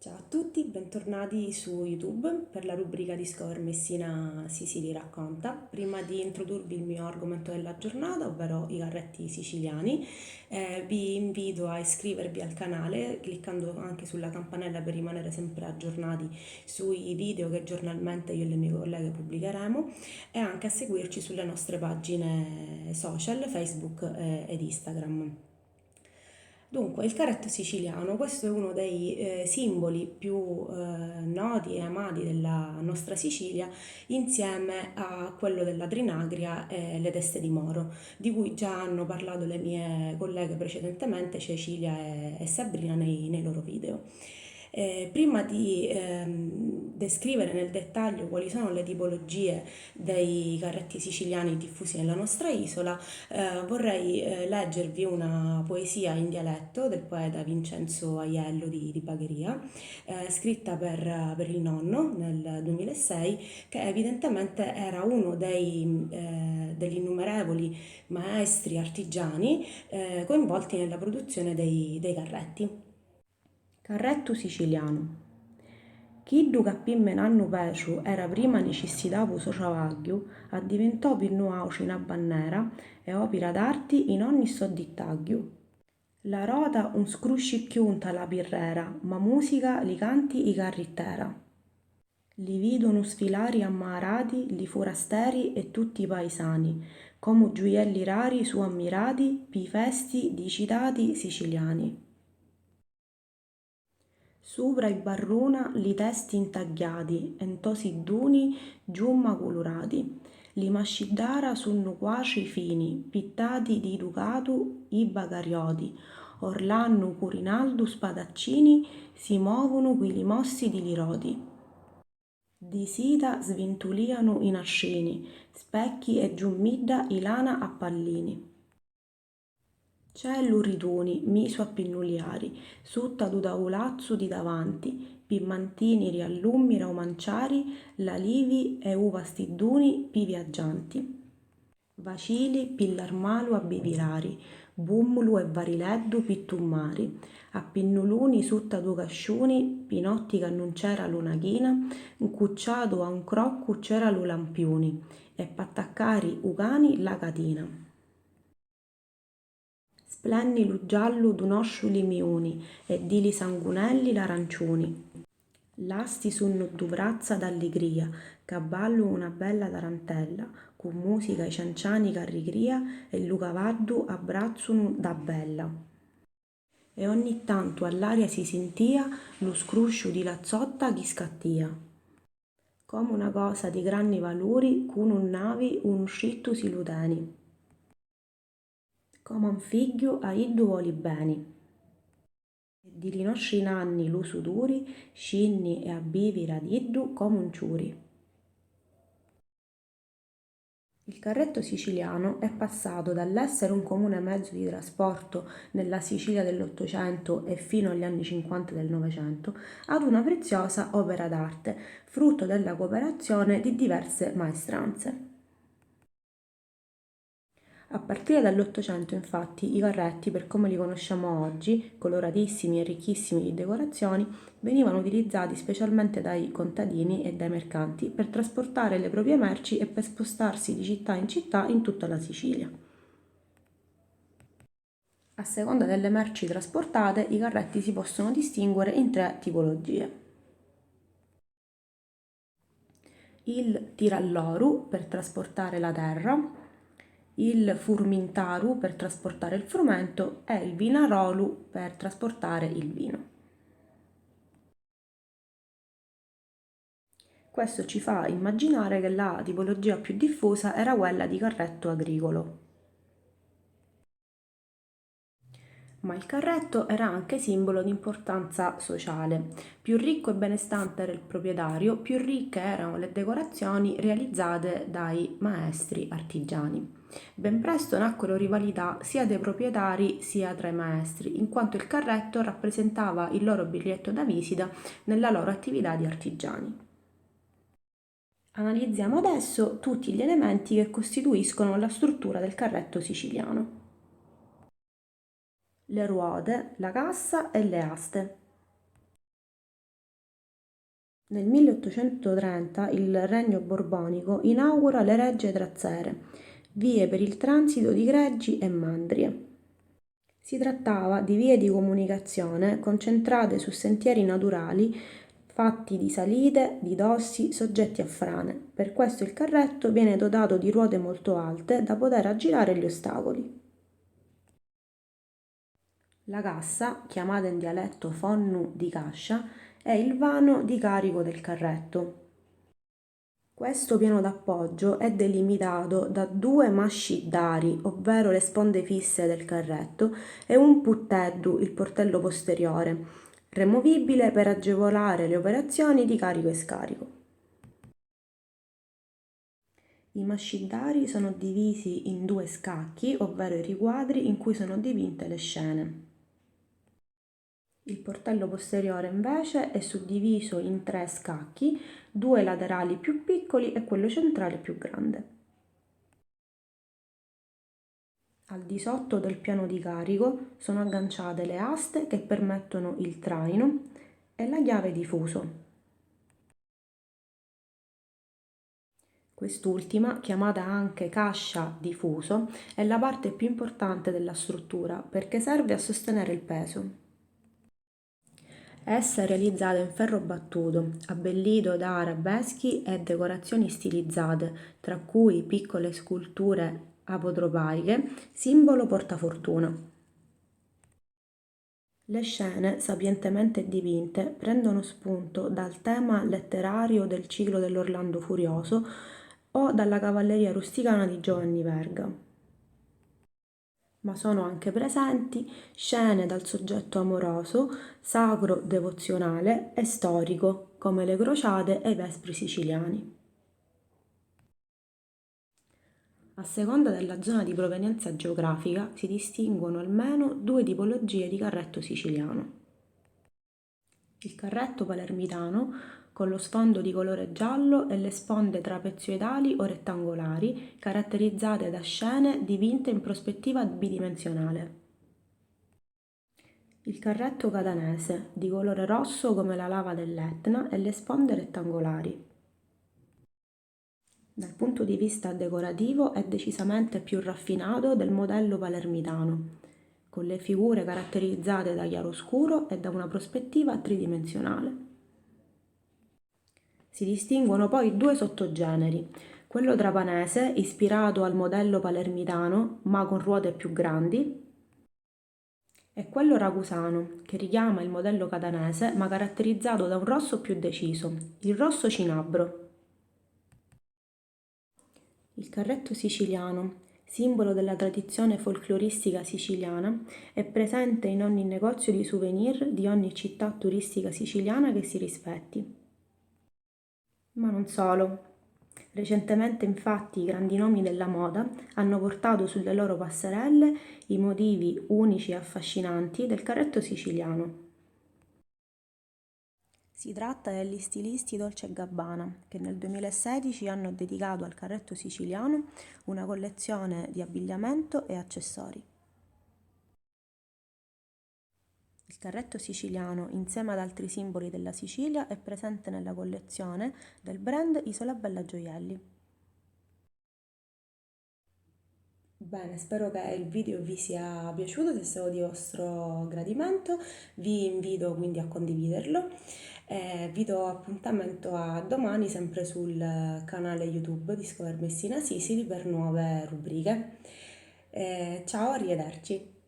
Ciao a tutti, bentornati su YouTube per la rubrica Discover Messina Sicily racconta. Prima di introdurvi il mio argomento della giornata, ovvero i carretti siciliani, vi invito a iscrivervi al canale cliccando anche sulla campanella per rimanere sempre aggiornati sui video che giornalmente io e le mie colleghe pubblicheremo e anche a seguirci sulle nostre pagine social, Facebook ed Instagram. Dunque, il carretto siciliano, questo è uno dei simboli più noti e amati della nostra Sicilia, insieme a quello della Trinagria e le teste di moro, di cui già hanno parlato le mie colleghe precedentemente, Cecilia e Sabrina, nei loro video. Prima di descrivere nel dettaglio quali sono le tipologie dei carretti siciliani diffusi nella nostra isola, vorrei leggervi una poesia in dialetto del poeta Vincenzo Aiello di Bagheria, scritta per il nonno nel 2006, che evidentemente era uno degli innumerevoli maestri artigiani coinvolti nella produzione dei carretti. Carrettu siciliano. Chiddu che pimme n'annu peciu era prima necessitavu so travagghiu, addiventò pinnu auci in bannera e opera d'arti in ogni so dittagghiu. La rota un scrusci chiunta la pirrera, ma musica li canti i carrittera. Li vidono sfilari ammarati, li forasteri e tutti i paesani, come gioielli rari su ammirati, pi festi di citati siciliani. Supra i barruna li testi intagliati, entosi duni giumma colorati. Li masciddara sunnu quaci fini, pittati di ducatu i bagarioti. Orlannu Curinaldu spadaccini si muovono quili mossi di liroti. Di sita svintuliano i nascini, specchi e giummidda ilana a pallini. Ciellu rituni, misu a pinnuliari, sutta du taulazzu di davanti, pimmantini riallummi raumanciari, la livi e uva stidduni pi viaggianti. Vacili pillarmalu a bivirari, bummulu e varileddu pittummari, a pinnuluni sutta du casciuni, pinotti che non c'era luna china, ncucciato a un croccu c'era lu lampiuni, e p'attaccari u cani la catina. Splennilu giallu d'un osciuli miuni e dili sangunelli l'aranciuni. Lasti sunnu du brazza d'alligria, caballu una bella tarantella, cu musica i cianciani carrigria e lu cavaddu abbrazzunu da bella. E ogni tanto all'aria si sentia lu scrusciu di la zotta chi scattia. Come una cosa di grandi valori, cu un navi un uscittu si ludeni. Come un figliu a iddu voli beni. E di li nostri nanni lu suduri, scinni e abbivira d'iddu come un ciuri. Il carretto siciliano è passato dall'essere un comune mezzo di trasporto nella Sicilia dell'Ottocento e fino agli anni 50 del Novecento ad una preziosa opera d'arte, frutto della cooperazione di diverse maestranze. A partire dall'Ottocento, infatti, i carretti, per come li conosciamo oggi, coloratissimi e ricchissimi di decorazioni, venivano utilizzati specialmente dai contadini e dai mercanti per trasportare le proprie merci e per spostarsi di città in tutta la Sicilia. A seconda delle merci trasportate, i carretti si possono distinguere in tre tipologie. Il tiralloru per trasportare la terra, il furmintaru per trasportare il frumento e il vinarolu per trasportare il vino. Questo ci fa immaginare che la tipologia più diffusa era quella di carretto agricolo. Ma il carretto era anche simbolo di importanza sociale. Più ricco e benestante era il proprietario, più ricche erano le decorazioni realizzate dai maestri artigiani. Ben presto nacquero rivalità sia dei proprietari sia tra i maestri, in quanto il carretto rappresentava il loro biglietto da visita nella loro attività di artigiani. Analizziamo adesso tutti gli elementi che costituiscono la struttura del carretto siciliano: le ruote, la cassa e le aste. Nel 1830 il Regno Borbonico inaugura le regge trazzere, vie per il transito di greggi e mandrie. Si trattava di vie di comunicazione concentrate su sentieri naturali fatti di salite, di dossi, soggetti a frane. Per questo il carretto viene dotato di ruote molto alte da poter aggirare gli ostacoli. La cassa, chiamata in dialetto fonnu di cascia, è il vano di carico del carretto. Questo piano d'appoggio è delimitato da due masciddari, ovvero le sponde fisse del carretto, e un putteddu, il portello posteriore, removibile per agevolare le operazioni di carico e scarico. I masciddari sono divisi in due scacchi, ovvero i riquadri in cui sono dipinte le scene. Il portello posteriore invece è suddiviso in tre scacchi, due laterali più piccoli e quello centrale più grande. Al di sotto del piano di carico sono agganciate le aste che permettono il traino e la chiave di fuso. Quest'ultima, chiamata anche cascia di fuso, è la parte più importante della struttura perché serve a sostenere il peso. Essa è realizzata in ferro battuto, abbellito da arabeschi e decorazioni stilizzate, tra cui piccole sculture apotropaiche, simbolo portafortuna. Le scene, sapientemente dipinte, prendono spunto dal tema letterario del ciclo dell'Orlando Furioso o dalla cavalleria rusticana di Giovanni Verga. Ma sono anche presenti scene dal soggetto amoroso, sacro devozionale e storico, come le crociate e i vespri siciliani. A seconda della zona di provenienza geografica si distinguono almeno due tipologie di carretto siciliano. Il carretto palermitano, con lo sfondo di colore giallo e le sponde trapezoidali o rettangolari, caratterizzate da scene dipinte in prospettiva bidimensionale. Il carretto catanese, di colore rosso come la lava dell'Etna e le sponde rettangolari. Dal punto di vista decorativo è decisamente più raffinato del modello palermitano, con le figure caratterizzate da chiaroscuro e da una prospettiva tridimensionale. Si distinguono poi due sottogeneri, quello trapanese, ispirato al modello palermitano ma con ruote più grandi, e quello ragusano, che richiama il modello catanese ma caratterizzato da un rosso più deciso, il rosso cinabro. Il carretto siciliano, simbolo della tradizione folcloristica siciliana, è presente in ogni negozio di souvenir di ogni città turistica siciliana che si rispetti. Ma non solo. Recentemente infatti i grandi nomi della moda hanno portato sulle loro passerelle i motivi unici e affascinanti del carretto siciliano. Si tratta degli stilisti Dolce & Gabbana, che nel 2016 hanno dedicato al carretto siciliano una collezione di abbigliamento e accessori. Il carretto siciliano, insieme ad altri simboli della Sicilia, è presente nella collezione del brand Isola Bella Gioielli. Bene, spero che il video vi sia piaciuto, se è stato di vostro gradimento, vi invito quindi a condividerlo e vi do appuntamento a domani sempre sul canale YouTube Discover Messina Sicily per nuove rubriche. Ciao, arrivederci!